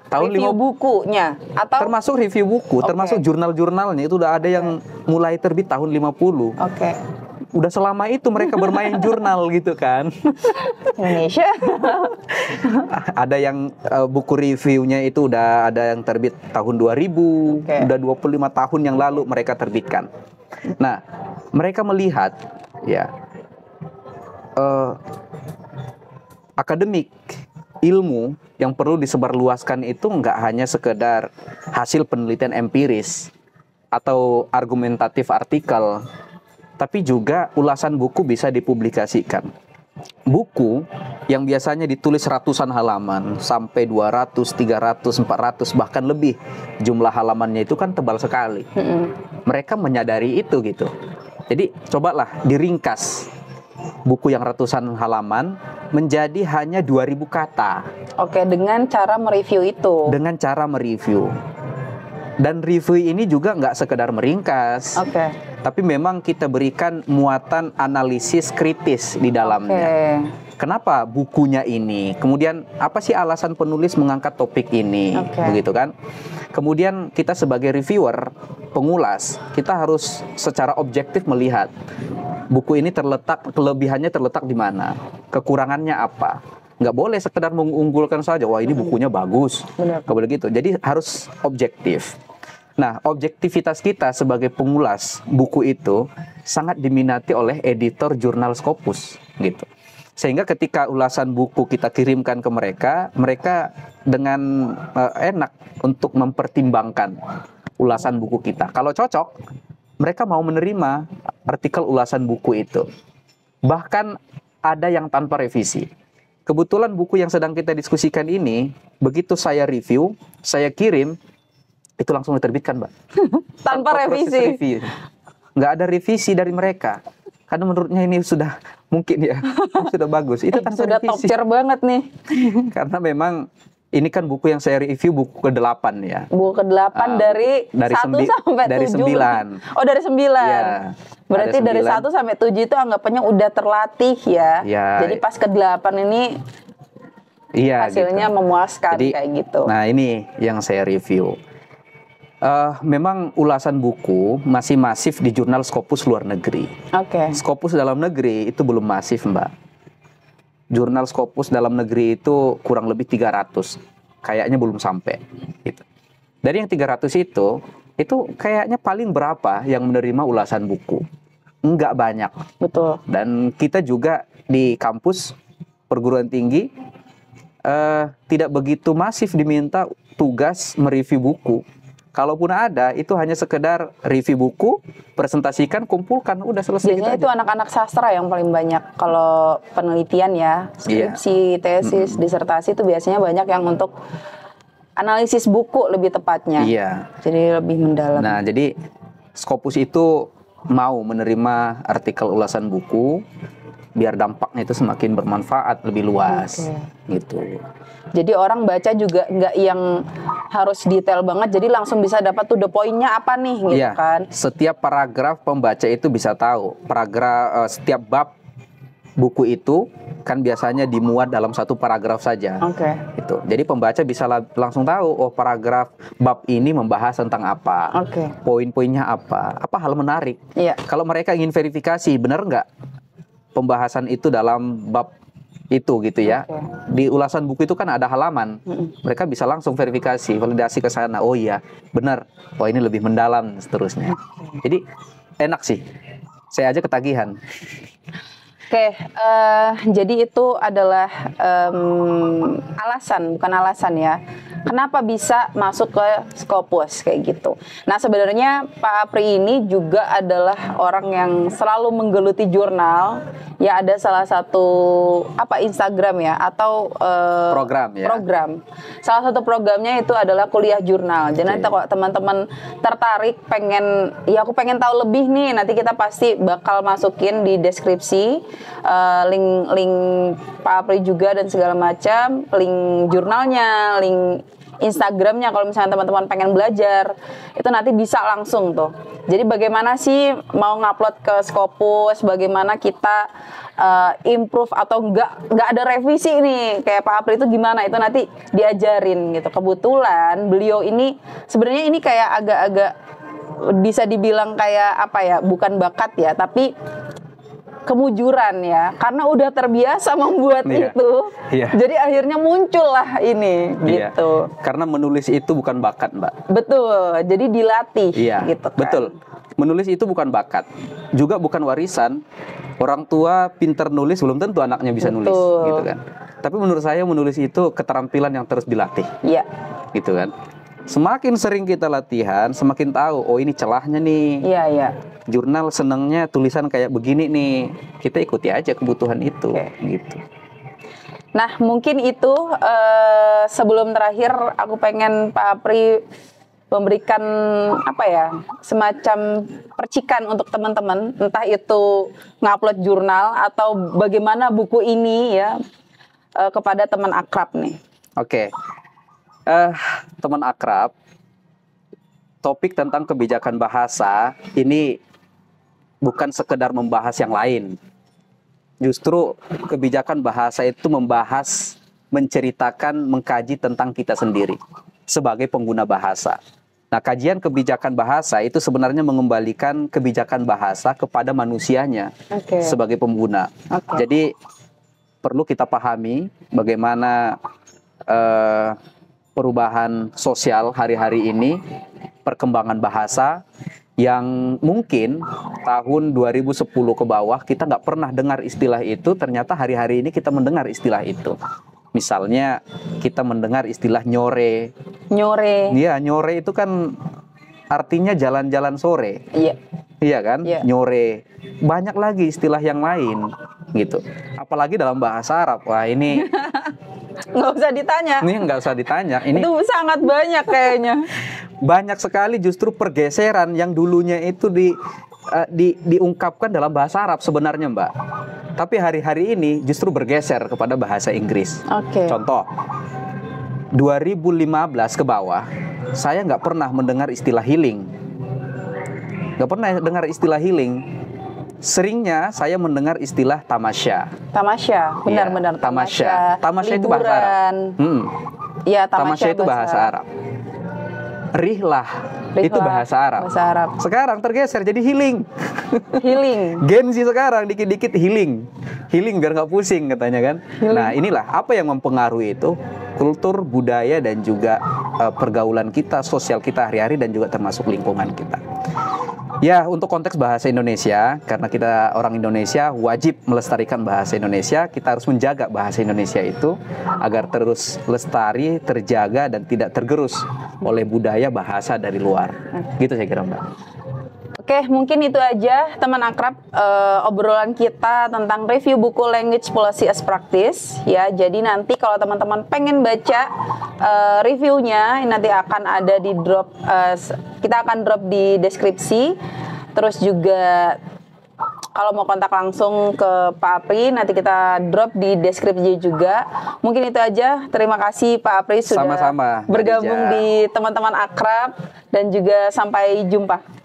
Tahun review bukunya atau termasuk review buku, termasuk jurnal-jurnalnya itu udah ada yang mulai terbit tahun 50. udah selama itu mereka bermain jurnal gitu kan. Indonesia. Ada yang buku reviewnya itu udah ada yang terbit tahun 2000, udah 25 tahun yang lalu mereka terbitkan. Nah, mereka melihat ya akademik ilmu yang perlu disebarluaskan itu nggak hanya sekedar hasil penelitian empiris atau argumentatif artikel, tapi juga ulasan buku bisa dipublikasikan. Buku yang biasanya ditulis ratusan halaman sampai 200, 300, 400 bahkan lebih jumlah halamannya itu kan tebal sekali. Mereka menyadari itu gitu. Jadi cobalah diringkas buku yang ratusan halaman menjadi hanya 2000 kata. Oke, dengan cara mereview itu. Dengan cara mereview. Dan review ini juga nggak sekedar meringkas. Oke. Tapi memang kita berikan muatan analisis kritis di dalamnya. Kenapa bukunya ini? Kemudian apa sih alasan penulis mengangkat topik ini? Begitu kan? Kemudian kita sebagai reviewer, pengulas, kita harus secara objektif melihat buku ini kelebihannya terletak di mana? Kekurangannya apa? Nggak boleh sekedar mengunggulkan saja, wah ini bukunya bagus. Nggak boleh gitu. Jadi harus objektif. Nah, objektivitas kita sebagai pengulas buku itu sangat diminati oleh editor jurnal Scopus gitu. Sehingga ketika ulasan buku kita kirimkan ke mereka, mereka dengan enak untuk mempertimbangkan ulasan buku kita. Kalau cocok, mereka mau menerima artikel ulasan buku itu. Bahkan ada yang tanpa revisi. Kebetulan buku yang sedang kita diskusikan ini, begitu saya review, saya kirim, itu langsung diterbitkan, Mbak. Tanpa revisi. Nggak ada revisi dari mereka. Karena menurutnya ini sudah mungkin ya, sudah bagus. Itu tanpa sudah revisi. Top tier banget nih. Karena memang ini kan buku yang saya review buku ke-8 ya. Buku ke-8 dari 1 sampai 7. Dari 9. Oh, dari 9. Ya, berarti dari 1 sampai 7 itu anggapannya udah terlatih ya. Jadi pas ke-8 ini hasilnya gitu. Memuaskan. Jadi, kayak gitu. Nah, ini yang saya review. Memang ulasan buku masih masif di jurnal Scopus luar negeri. Scopus dalam negeri itu belum masif, Mbak. Jurnal Scopus dalam negeri itu kurang lebih 300. Kayaknya belum sampai gitu. Dari yang 300 itu kayaknya paling berapa yang menerima ulasan buku? Enggak banyak. Betul. Dan kita juga di kampus perguruan tinggi tidak begitu masif diminta tugas mereview buku. Kalaupun ada, itu hanya sekedar review buku, presentasikan, kumpulkan, udah selesai. Biasanya itu anak-anak sastra yang paling banyak. Kalau penelitian ya, skripsi, tesis, disertasi itu biasanya banyak yang untuk analisis buku lebih tepatnya. Jadi lebih mendalam. Nah, jadi Scopus itu mau menerima artikel ulasan buku, biar dampaknya itu semakin bermanfaat, lebih luas, gitu. Jadi orang baca juga nggak yang harus detail banget, jadi langsung bisa dapat to the point-nya apa nih, gitu kan? Setiap paragraf pembaca itu bisa tahu. Setiap bab buku itu kan biasanya dimuat dalam satu paragraf saja. Gitu. Jadi pembaca bisa langsung tahu, oh paragraf bab ini membahas tentang apa, poin-poinnya apa hal menarik. Kalau mereka ingin verifikasi, benar nggak pembahasan itu dalam bab itu gitu ya. Di ulasan buku itu kan ada halaman. Mereka bisa langsung verifikasi, validasi ke sana. Oh iya, benar. Oh ini lebih mendalam seterusnya. Jadi enak sih. Saya aja ketagihan. Jadi itu adalah bukan alasan ya. Kenapa bisa masuk ke Scopus kayak gitu. Nah, sebenarnya Pak Apri ini juga adalah orang yang selalu menggeluti jurnal. Ya, ada salah satu Instagram ya atau program. Salah satu programnya itu adalah kuliah jurnal. Jadi nanti kalau teman-teman tertarik aku pengen tahu lebih nih, nanti kita pasti bakal masukin di deskripsi link Pak Apri juga dan segala macam, link jurnalnya, link Instagramnya kalau misalnya teman-teman pengen belajar itu nanti bisa langsung tuh. Jadi bagaimana sih mau ngupload ke Scopus, bagaimana kita improve atau nggak ada revisi nih kayak Pak Apri itu gimana, itu nanti diajarin gitu. Kebetulan beliau ini sebenarnya ini kayak agak-agak bisa dibilang kayak bukan bakat ya, tapi kemujuran ya, karena udah terbiasa membuat itu, jadi akhirnya muncullah ini gitu. Karena menulis itu bukan bakat, Mbak. Betul, jadi dilatih. Gitu kan. Betul. Menulis itu bukan bakat, juga bukan warisan. Orang tua pinter nulis belum tentu anaknya bisa nulis, gitu kan. Tapi menurut saya menulis itu keterampilan yang terus dilatih, gitu kan. Semakin sering kita latihan, semakin tahu, oh ini celahnya nih. Jurnal senengnya tulisan kayak begini nih. Kita ikuti aja kebutuhan itu, gitu. Nah, mungkin itu sebelum terakhir aku pengen Pak Apri memberikan apa ya, semacam percikan untuk teman-teman, entah itu ngupload jurnal atau bagaimana buku ini ya kepada teman akrab nih. Teman akrab, topik tentang kebijakan bahasa ini bukan sekedar membahas yang lain. Justru kebijakan bahasa itu membahas, menceritakan, mengkaji tentang kita sendiri sebagai pengguna bahasa. Nah, kajian kebijakan bahasa itu sebenarnya mengembalikan kebijakan bahasa kepada manusianya sebagai pengguna. Jadi perlu kita pahami bagaimana perubahan sosial hari-hari ini, perkembangan bahasa yang mungkin tahun 2010 ke bawah kita nggak pernah dengar istilah itu, ternyata hari-hari ini kita mendengar istilah itu. Misalnya kita mendengar istilah nyore. Iya, nyore itu kan artinya jalan-jalan sore. Iya kan? Nyore. Banyak lagi istilah yang lain gitu. Apalagi dalam bahasa Arab. Wah, ini nggak usah ditanya. Ini nggak usah ditanya. Ini itu sangat banyak kayaknya. Banyak sekali justru pergeseran yang dulunya itu diungkapkan dalam bahasa Arab sebenarnya, Mbak. Tapi hari-hari ini justru bergeser kepada bahasa Inggris. Contoh, 2015 ke bawah, saya nggak pernah mendengar istilah healing. Nggak pernah dengar istilah healing. Seringnya saya mendengar istilah tamasya. Benar-benar tamasya. Tamasya itu bahasa Arab. Tamasya itu bahasa Arab. Rihlah itu bahasa Arab. Sekarang tergeser jadi healing. Gen Z sekarang dikit-dikit healing biar nggak pusing katanya kan. Nah, inilah apa yang mempengaruhi itu, kultur, budaya, dan juga pergaulan kita, sosial kita hari-hari, dan juga termasuk lingkungan kita. Ya, untuk konteks bahasa Indonesia, karena kita orang Indonesia wajib melestarikan bahasa Indonesia, kita harus menjaga bahasa Indonesia itu agar terus lestari, terjaga, dan tidak tergerus oleh budaya bahasa dari luar. Gitu saya kira, Mbak. Oke, mungkin itu aja teman akrab obrolan kita tentang review buku Language Policy as Practice ya. Jadi nanti kalau teman-teman pengen baca reviewnya, nanti akan ada di drop, kita akan drop di deskripsi. Terus juga kalau mau kontak langsung ke Pak Apri, nanti kita drop di deskripsi juga. Mungkin itu aja. Terima kasih Pak Apri sudah sama-sama bergabung di teman-teman akrab, dan juga sampai jumpa.